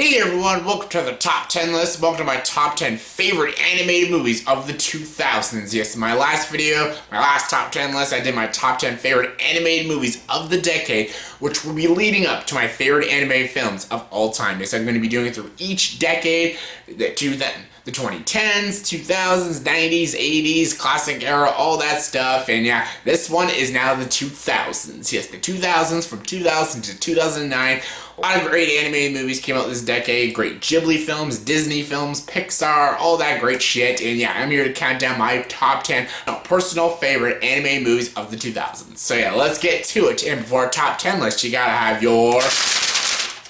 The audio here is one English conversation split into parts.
Hey everyone, welcome to the top 10 list. Welcome to my top 10 favorite animated movies of the 2000s. Yes, my last video, my last top 10 list, I did my top 10 favorite animated movies of the decade, which will be leading up to my favorite animated films of all time. Yes, I'm going to be doing it through each decade, the 2010s, 2000s, 90s, 80s, classic era, all that stuff. And yeah, this one is now the 2000s. Yes, the 2000s from 2000 to 2009. A lot of great animated movies came out this decade. Great Ghibli films, Disney films, Pixar, all that great shit. And yeah, I'm here to count down my top 10 personal favorite animated movies of the 2000s. So yeah, let's get to it. And before our top 10 list, you gotta have your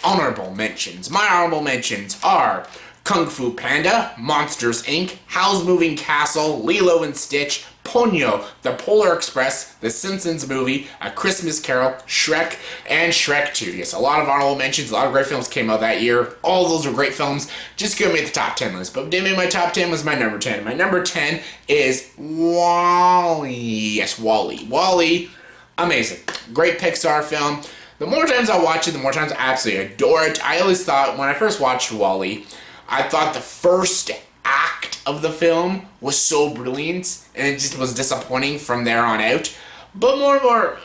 honorable mentions. My honorable mentions are Kung Fu Panda, Monsters, Inc., Howl's Moving Castle, Lilo and Stitch, Ponyo, The Polar Express, The Simpsons Movie, A Christmas Carol, Shrek, and Shrek 2. Yes, a lot of honorable mentions, a lot of great films came out that year. All of those were great films. Just gonna make the top 10 list. But what didn't make my top 10 was my number 10. My number 10 is WALL-E. Yes, WALL-E. WALL-E, amazing. Great Pixar film. The more times I watch it, the more times I absolutely adore it. I always thought, when I first watched WALL-E, I thought the first act of the film was so brilliant, and it just was disappointing from there on out. But more and more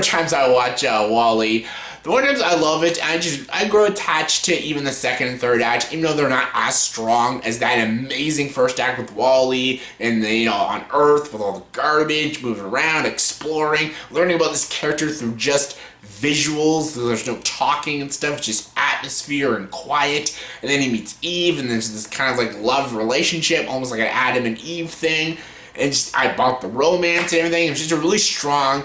times I watch WALL-E, the more times I love it, I grow attached to even the second and third act, even though they're not as strong as that amazing first act with WALL-E and on Earth with all the garbage, moving around, exploring, learning about this character through just visuals. There's no talking and stuff, just atmosphere and quiet. And then he meets Eve, and there's this kind of like love relationship, almost like an Adam and Eve thing. And I bought the romance and everything. It was just a really strong,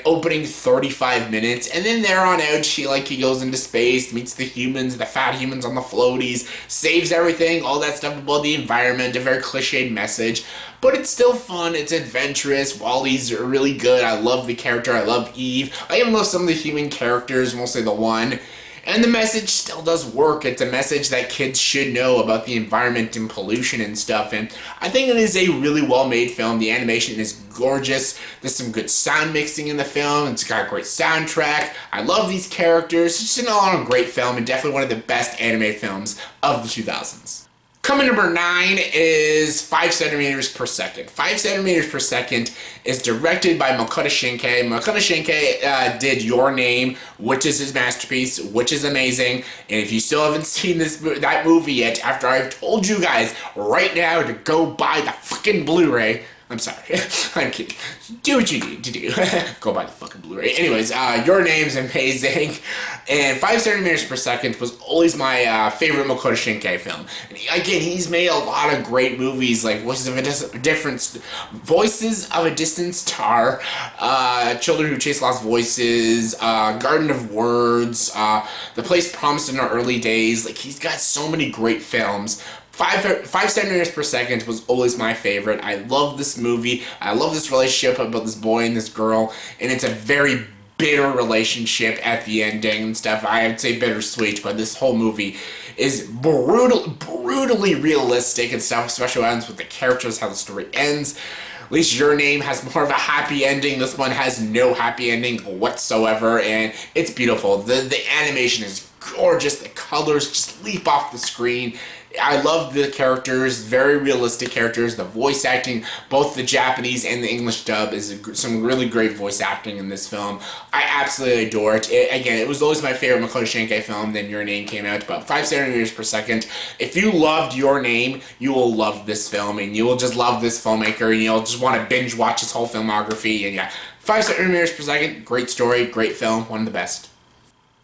opening 35 minutes. And then there on out, he goes into space, meets the humans, the fat humans on the floaties, saves everything, all that stuff about the environment, a very cliched message. But it's still fun, it's adventurous. WALL-E's really good. I love the character, I love Eve. I even love some of the human characters, mostly the one. And the message still does work. It's a message that kids should know about the environment and pollution and stuff. And I think it is a really well-made film. The animation is gorgeous. There's some good sound mixing in the film. It's got a great soundtrack. I love these characters. It's just an all-around great film and definitely one of the best animated films of the 2000s. Coming number 9 is 5 centimeters per second. 5 centimeters per second is directed by Makoto Shinkai. Makoto Shinkai did Your Name, which is his masterpiece, which is amazing. And if you still haven't seen that movie yet, after I've told you guys right now to go buy the fucking Blu-ray, I'm sorry, I'm kidding. Do what you need to do. Go buy the fucking Blu-ray. Anyways, Your Name's amazing. And 5 centimeters per second was always my favorite Makoto Shinkai film. And again, he's made a lot of great movies, like Voices of a Distant Star, Children Who Chase Lost Voices, Garden of Words, The Place Promised in Our Early Days. He's got so many great films. 5 centimeters per second was always my favorite. I love this movie. I love this relationship about this boy and this girl, and it's a very bitter relationship at the ending and stuff. I would say bittersweet, but this whole movie is brutally realistic and stuff, especially what happens with the characters, how the story ends. At least Your Name has more of a happy ending. This one has no happy ending whatsoever, and it's beautiful. The animation is gorgeous. The colors just leap off the screen. I love the characters, very realistic characters. The voice acting, both the Japanese and the English dub, is some really great voice acting in this film. I absolutely adore it. Again, it was always my favorite Makoto Shinkai film. Then Your Name came out, about 5 centimeters per second. If you loved Your Name, you will love this film, and you will just love this filmmaker, and you'll just want to binge watch his whole filmography. And yeah, 5 centimeters per second, great story, great film, one of the best.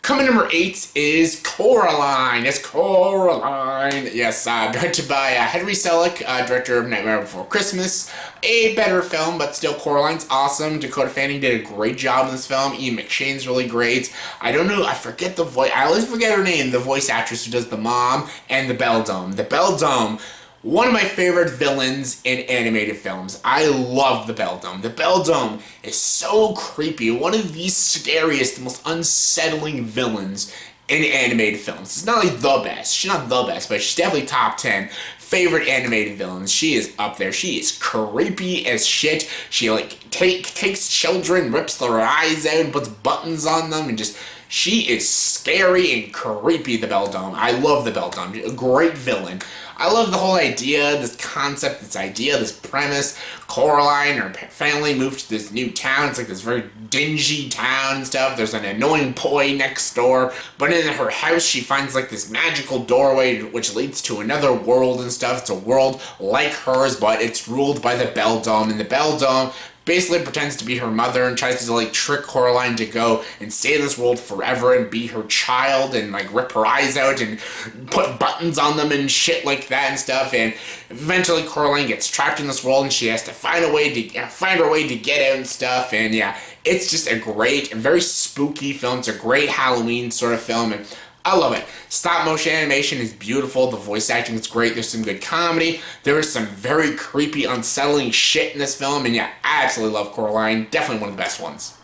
Coming number 8 is Coraline. It's Coraline. Yes, directed by Henry Selick, director of Nightmare Before Christmas. A better film, but still Coraline's awesome. Dakota Fanning did a great job in this film. Ian McShane's really great. I don't know, I forget the voice. I always forget her name, the voice actress who does the mom and the Beldome. The Beldome, one of my favorite villains in animated films. I love the Beldome. The Beldome is so creepy. One of the scariest, most unsettling villains in animated films. It's not the best. She's not the best, but she's definitely top 10 favorite animated villains. She is up there. She is creepy as shit. She takes children, rips their eyes out, and puts buttons on them, and just She is scary and creepy, the Beldame. I love the Beldame. A great villain. I love the whole idea, this concept, this premise. Coraline, her family moved to this new town. It's like this very dingy town and stuff. There's an annoying boy next door. But in her house, she finds like this magical doorway which leads to another world and stuff. It's a world like hers, but it's ruled by the Beldame. And the Beldame basically pretends to be her mother and tries to like trick Coraline to go and stay in this world forever and be her child and like rip her eyes out and put buttons on them and shit like that and stuff. And eventually Coraline gets trapped in this world and she has to find her way to get out and stuff. And yeah, it's just a great, very spooky film. It's a great Halloween sort of film, and I love it. Stop motion animation is beautiful. The voice acting is great. There's some good comedy. There is some very creepy, unsettling shit in this film. And yeah, I absolutely love Coraline. Definitely one of the best ones.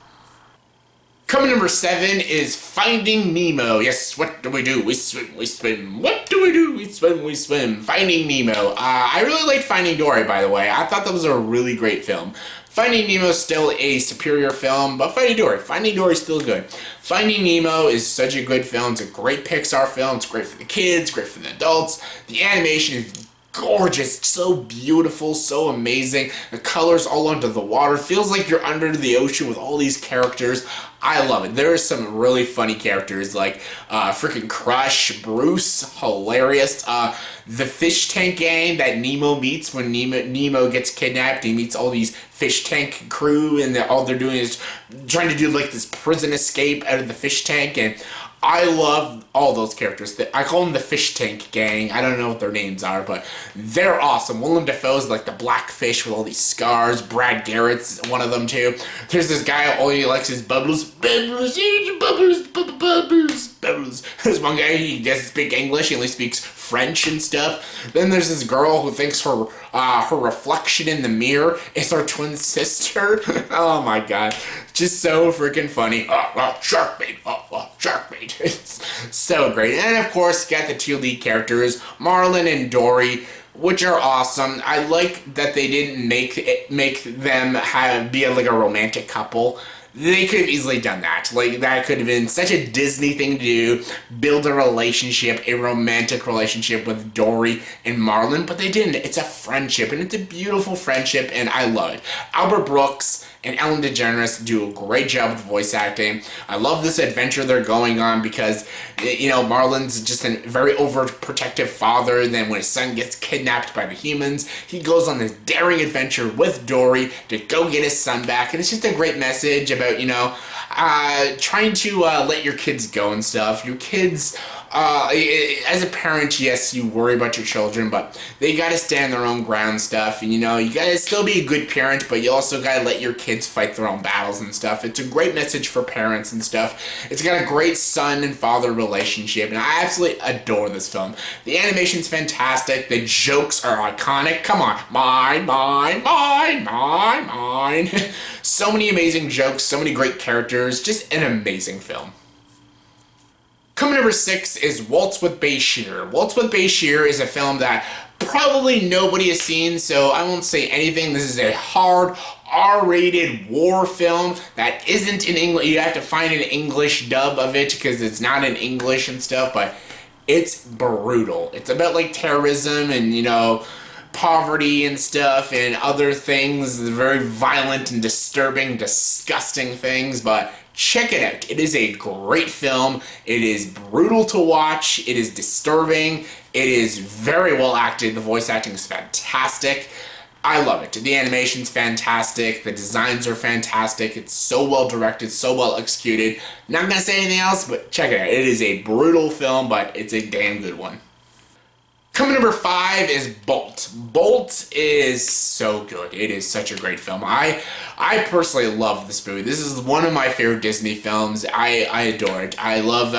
Coming number 7 is Finding Nemo. Yes, what do? We swim, we swim. What do? We swim, we swim. Finding Nemo. I really liked Finding Dory, by the way. I thought that was a really great film. Finding Nemo is still a superior film, but Finding Dory is still good. Finding Nemo is such a good film. It's a great Pixar film. It's great for the kids, great for the adults. The animation is gorgeous, so beautiful, so amazing. The colors all under the water. Feels like you're under the ocean with all these characters. I love it. There are some really funny characters like freaking Crush, Bruce, hilarious. The fish tank gang that Nemo meets when Nemo gets kidnapped. He meets all these fish tank crew, and all they're doing is trying to do like this prison escape out of the fish tank. And I love all those characters. I call them the fish tank gang. I don't know what their names are, but they're awesome. Willem Dafoe's like the black fish with all these scars. Brad Garrett's one of them too. There's this guy, all he likes is bubbles. Bubbles, bubbles, bubbles, bubbles. There's one guy, he doesn't speak English, he only speaks French and stuff. Then there's this girl who thinks her reflection in the mirror is her twin sister. Oh my god. Just so freaking funny. Shark bait. Shark bait. It's so great. And of course, got the 2 lead characters, Marlin and Dory, which are awesome. I like that they didn't make them be like a romantic couple. They could have easily done that. Like, that could have been such a Disney thing to do, build a relationship, a romantic relationship with Dory and Marlin, but they didn't. It's a friendship, and it's a beautiful friendship, and I love it. Albert Brooks and Ellen DeGeneres do a great job with voice acting. I love this adventure they're going on because, you know, Marlin's just a very overprotective father, and then when his son gets kidnapped by the humans, he goes on this daring adventure with Dory to go get his son back, and it's just a great message about, you know, trying to let your kids go and stuff. Your kids, as a parent, yes, you worry about your children, but they gotta stand their own ground stuff, and you know, you gotta still be a good parent, but you also gotta let your kids fight their own battles and stuff. It's a great message for parents and stuff. It's got a great son and father relationship, and I absolutely adore this film. The animation's fantastic, the jokes are iconic. Come on, mine, mine, mine, mine, mine. So many amazing jokes, so many great characters, just an amazing film. Coming number 6 is Waltz with Bashir. Waltz with Bashir is a film that probably nobody has seen, so I won't say anything. This is a hard, R-rated war film that isn't in English. You have to find an English dub of it because it's not in English and stuff, but it's brutal. It's about like terrorism and, you know, poverty and stuff and other things, very violent and disturbing, disgusting things, but check it out. It is a great film. It is brutal to watch. It is disturbing. It is very well acted. The voice acting is fantastic. I love it. The animation's fantastic. The designs are fantastic. It's so well directed, so well executed. Not gonna say anything else, but check it out. It is a brutal film, but it's a damn good one. Coming number 5 is Bolt. Bolt is so good. It is such a great film. I personally love this movie. This is one of my favorite Disney films. I adore it. I love,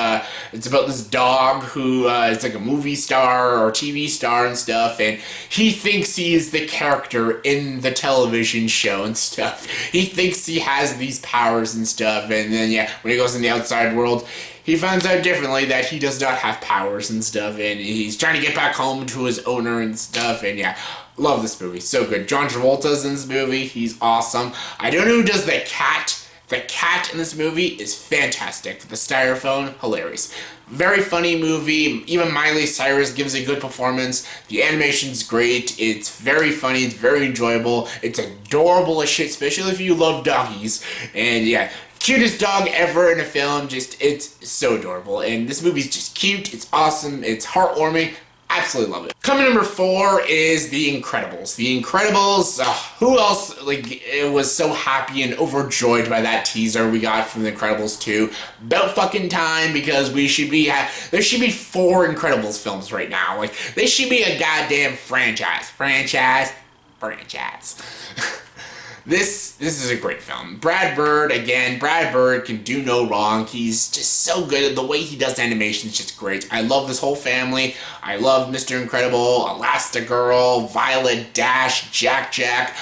it's about this dog who is like a movie star or TV star and stuff, and he thinks he is the character in the television show and stuff. He thinks he has these powers and stuff, and then, yeah, when he goes in the outside world, he finds out differently that he does not have powers and stuff, and he's trying to get back home to his owner and stuff, and yeah, love this movie, so good. John Travolta's in this movie, he's awesome. I don't know who does the cat The cat in this movie is fantastic. The styrofoam, hilarious. Very funny movie. Even Miley Cyrus gives a good performance. The animation's great. It's very funny. It's very enjoyable. It's adorable as shit, especially if you love doggies. And yeah, cutest dog ever in a film. Just, it's so adorable. And this movie's just cute. It's awesome. It's heartwarming. Absolutely love it. Coming number 4 is The Incredibles. The Incredibles, who else was so happy and overjoyed by that teaser we got from The Incredibles 2? About fucking time, because there should be 4 Incredibles films right now. Like, they should be a goddamn franchise. Franchise. This is a great film. Brad Bird, again, Brad Bird can do no wrong. He's just so good. The way he does animation is just great. I love this whole family. I love Mr. Incredible, Elastigirl, Violet, Dash, Jack.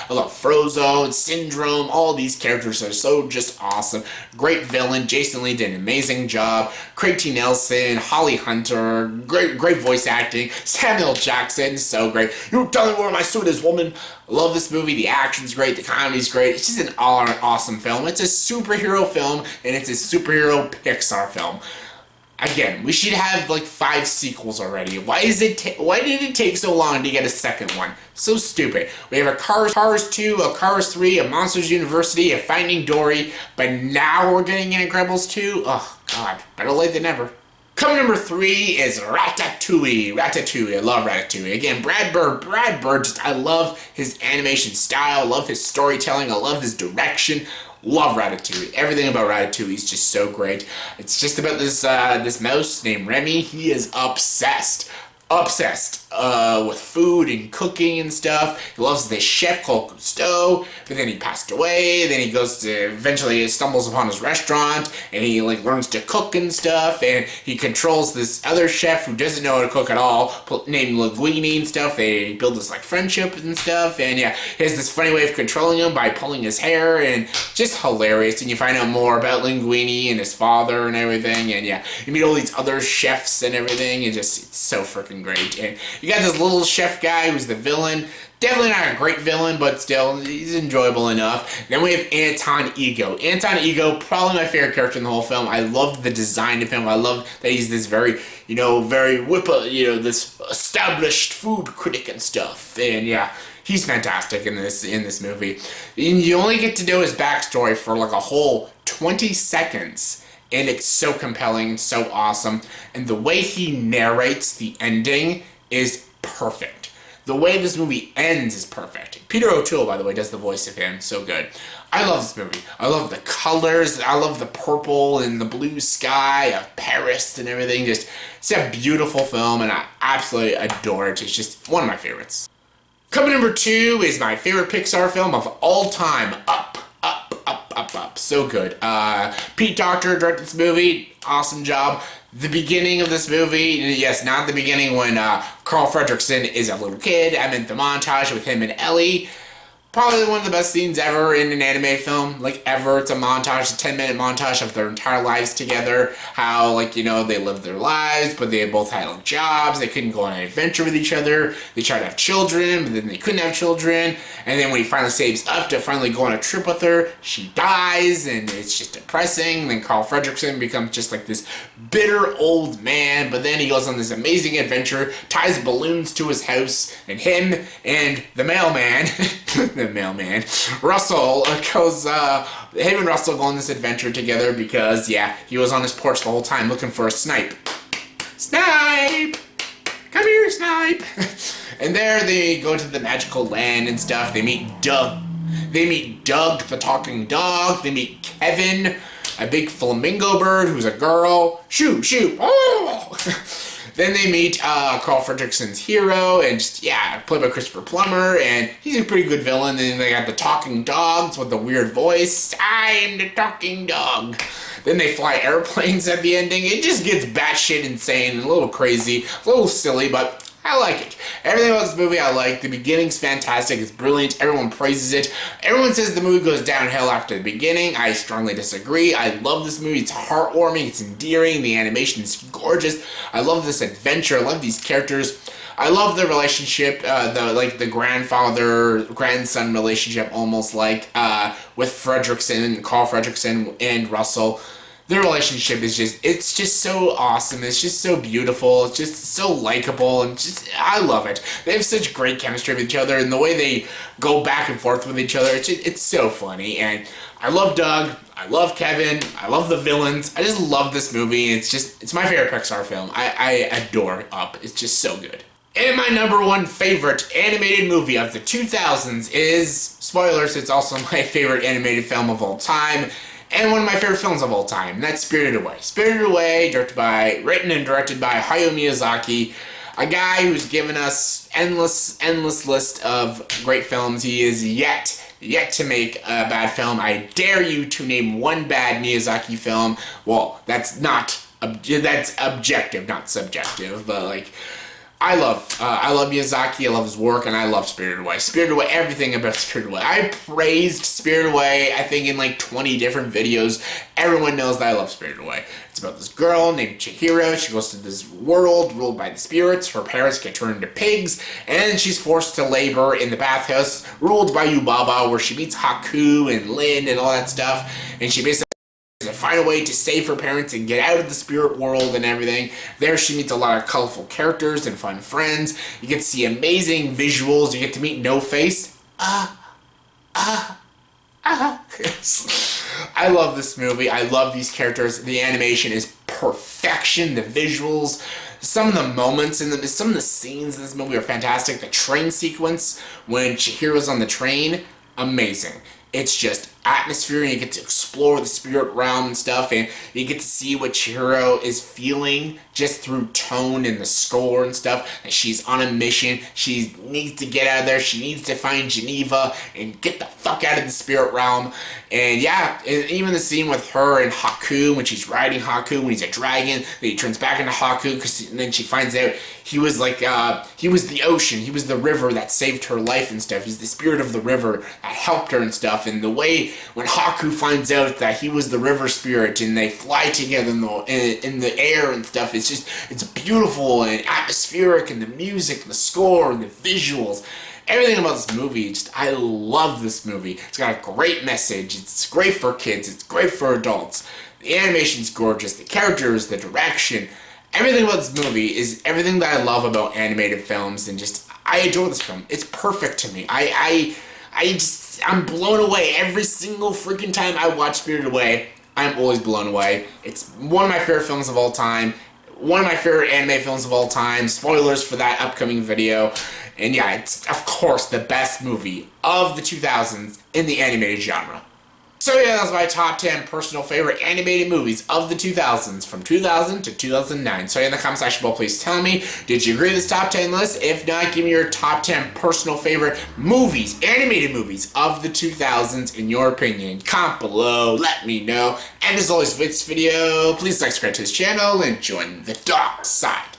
I love Frozone, Syndrome. All these characters are so just awesome. Great villain. Jason Lee did an amazing job. Craig T. Nelson, Holly Hunter, great voice acting. Samuel Jackson, so great. You tell me where my suit is, woman. Love this movie. The action's great. The comedy's great. It's just an all-around awesome film. It's a superhero film, and it's a superhero Pixar film. Again, we should have like 5 sequels already. Why did it take so long to get a second one? So stupid. We have a Cars 2, a Cars 3, a Monsters University, a Finding Dory, but now we're getting an Incredibles 2? Oh, God. Better late than never. Coming number 3 is Ratatouille. I love Ratatouille. Again, Brad Bird, I love his animation style, I love his storytelling, I love his direction. Love Ratatouille. Everything about Ratatouille is just so great. It's just about this mouse named Remy. He is obsessed with food and cooking and stuff. He loves this chef called Cousteau, but then he passed away. Then he eventually stumbles upon his restaurant, and he learns to cook and stuff, and he controls this other chef who doesn't know how to cook at all, named Linguini and stuff. They build this friendship and stuff, and yeah, he has this funny way of controlling him by pulling his hair, and just hilarious. And you find out more about Linguini and his father and everything, and yeah, you meet all these other chefs and everything, and it's so freaking great. And you got this little chef guy who's the villain. Definitely not a great villain, but still, he's enjoyable enough. Then we have Anton Ego. Anton Ego, probably my favorite character in the whole film. I love the design of him. I love that he's this very this established food critic and stuff. And yeah, he's fantastic in this movie. And you only get to know his backstory for a whole 20 seconds. And it's so compelling, so awesome. And the way he narrates the ending is perfect. The way this movie ends is perfect. Peter O'Toole, by the way, does the voice of him. So good. I love this movie. I love the colors. I love the purple and the blue sky of Paris and everything. It's a beautiful film, and I absolutely adore it. It's just one of my favorites. Coming number 2 is my favorite Pixar film of all time, Up. So good. Pete Docter directed this movie. Awesome job. The beginning of this movie, yes, not the beginning when Carl Fredricksen is a little kid. I meant the montage with him and Ellie. Probably one of the best scenes ever in an anime film, ever. It's a montage, a 10-minute montage of their entire lives together. How, they lived their lives, but they both had jobs. They couldn't go on an adventure with each other. They tried to have children, but then they couldn't have children. And then when he finally saves up to finally go on a trip with her, she dies, and it's just depressing. Then Carl Fredricksen becomes just this bitter old man, but then he goes on this amazing adventure, ties balloons to his house, and him and the mailman, Russell, him and Russell go on this adventure together because, yeah, he was on his porch the whole time looking for a snipe. Snipe! Come here, snipe! And there they go to the magical land and stuff. They meet Doug. The talking dog. They meet Kevin, a big flamingo bird who's a girl. Shoo! Oh! Then they meet Carl Fredricksen's hero, and played by Christopher Plummer, and he's a pretty good villain. Then they got the talking dogs with the weird voice. I am the talking dog. Then they fly airplanes at the ending. It just gets batshit insane, a little crazy, a little silly, but I like it. Everything about this movie I like. The beginning's fantastic. It's brilliant. Everyone praises it. Everyone says the movie goes downhill after the beginning. I strongly disagree. I love this movie. It's heartwarming. It's endearing. The animation is gorgeous. I love this adventure. I love these characters. I love the relationship, the grandfather-grandson relationship, almost like with Carl Fredricksen and Russell. Their relationship is it's just so awesome. It's just so beautiful. It's just so likable, and I love it. They have such great chemistry with each other, and the way they go back and forth with each other, it's so funny. And I love Doug. I love Kevin. I love the villains. I just love this movie. It's my favorite Pixar film. I adore Up. It's just so good. And my number one favorite animated movie of the 2000s is, spoilers, it's also my favorite animated film of all time. And one of my favorite films of all time, and that's Spirited Away. Spirited Away, written and directed by Hayao Miyazaki, a guy who's given us endless list of great films. He is yet to make a bad film. I dare you to name one bad Miyazaki film. Well, that's objective, not subjective, but like, I love Miyazaki, I love his work, and I love Spirited Away. Spirited Away, everything about Spirited Away. I praised Spirited Away, I think, in like 20 different videos. Everyone knows that I love Spirited Away. It's about this girl named Chihiro. She goes to this world ruled by the spirits. Her parents get turned into pigs, and she's forced to labor in the bathhouse ruled by Yubaba, where she meets Haku and Lin and all that stuff, and she basically to find a way to save her parents and get out of the spirit world and everything. There she meets a lot of colorful characters and fun friends. You get to see amazing visuals. You get to meet No Face. I love this movie. I love these characters. The animation is perfection. The visuals, some of the moments in some of the scenes in this movie are fantastic. The train sequence when Chihiro's on the train, amazing. It's just atmosphere, and you get to explore the spirit realm and stuff, and you get to see what Chihiro is feeling just through tone and the score and stuff. And she's on a mission. She needs to get out of there. She needs to find Geneva and get the fuck out of the spirit realm. And yeah, and even the scene with her and Haku, when she's riding Haku, when he's a dragon, then he turns back into Haku, and then she finds out he was like, he was the ocean, he was the river that saved her life and stuff. He's the spirit of the river that helped her and stuff. And the way when Haku finds out that he was the river spirit and they fly together in the air and stuff, it's beautiful and atmospheric, and the music and the score and the visuals, everything about this movie, I love this movie. It's got a great message. It's great for kids. It's great for adults. The animation's gorgeous. The characters, the direction, everything about this movie is everything that I love about animated films, and I adore this film. It's perfect to me. I'm blown away every single freaking time I watch Spirited Away. I'm always blown away. It's one of my favorite films of all time. One of my favorite anime films of all time. Spoilers for that upcoming video. And yeah, it's, of course, the best movie of the 2000s in the animated genre. So yeah, that's my top 10 personal favorite animated movies of the 2000s, from 2000 to 2009. So in the comment section below, please tell me, did you agree with this top 10 list? If not, give me your top 10 personal favorite movies, animated movies of the 2000s in your opinion. Comment below, let me know. And as always, for this video, please subscribe to this channel and join the dark side.